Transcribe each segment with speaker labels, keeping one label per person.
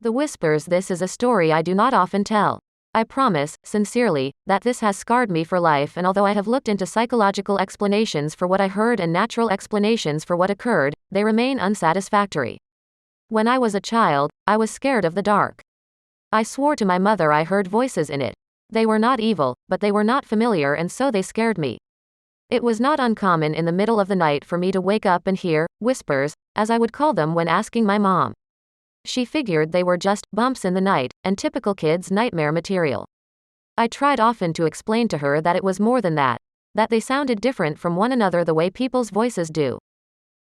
Speaker 1: The whispers. This is a story I do not often tell. I promise, sincerely, that this has scarred me for life, and although I have looked into psychological explanations for what I heard and natural explanations for what occurred, they remain unsatisfactory. When I was a child, I was scared of the dark. I swore to my mother I heard voices in it. They were not evil, but they were not familiar, and so they scared me. It was not uncommon in the middle of the night for me to wake up and hear whispers, as I would call them when asking my mom. She figured they were just bumps in the night, and typical kids' nightmare material. I tried often to explain to her that it was more than that they sounded different from one another the way people's voices do.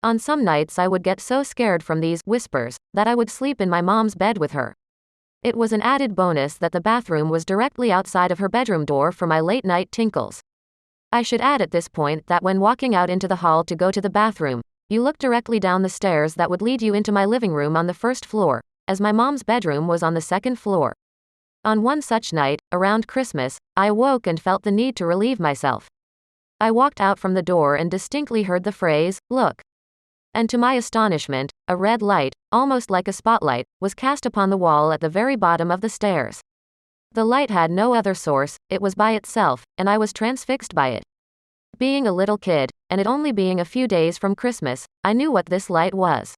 Speaker 1: On some nights I would get so scared from these whispers that I would sleep in my mom's bed with her. It was an added bonus that the bathroom was directly outside of her bedroom door for my late night tinkles. I should add at this point that when walking out into the hall to go to the bathroom, you look directly down the stairs that would lead you into my living room on the first floor, as my mom's bedroom was on the second floor. On one such night, around Christmas, I awoke and felt the need to relieve myself. I walked out from the door and distinctly heard the phrase, "Look." And to my astonishment, a red light, almost like a spotlight, was cast upon the wall at the very bottom of the stairs. The light had no other source, it was by itself, and I was transfixed by it. Being a little kid, and it only being a few days from Christmas, I knew what this light was.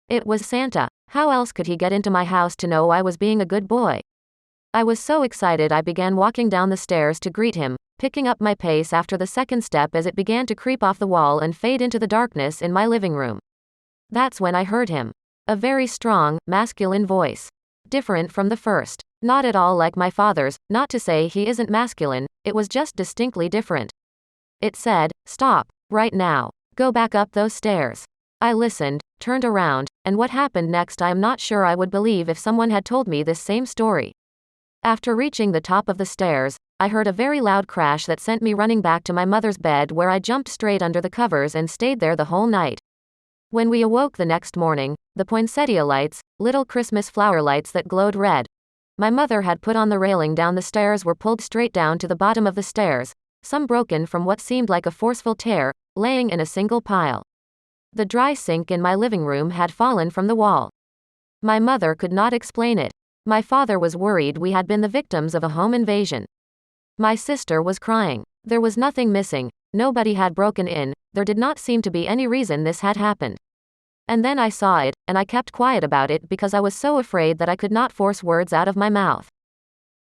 Speaker 1: It was Santa. How else could he get into my house to know I was being a good boy? I was so excited I began walking down the stairs to greet him, picking up my pace after the second step as it began to creep off the wall and fade into the darkness in my living room. That's when I heard him. A very strong, masculine voice. Different from the first. Not at all like my father's, not to say he isn't masculine, it was just distinctly different. It said, "Stop, right now. Go back up those stairs." I listened, turned around, and what happened next I am not sure I would believe if someone had told me this same story. After reaching the top of the stairs, I heard a very loud crash that sent me running back to my mother's bed, where I jumped straight under the covers and stayed there the whole night. When we awoke the next morning, the poinsettia lights, little Christmas flower lights that glowed red, my mother had put on the railing down the stairs were pulled straight down to the bottom of the stairs, some broken from what seemed like a forceful tear, laying in a single pile. The dry sink in my living room had fallen from the wall. My mother could not explain it. My father was worried we had been the victims of a home invasion. My sister was crying. There was nothing missing, nobody had broken in, there did not seem to be any reason this had happened. And then I saw it, and I kept quiet about it because I was so afraid that I could not force words out of my mouth.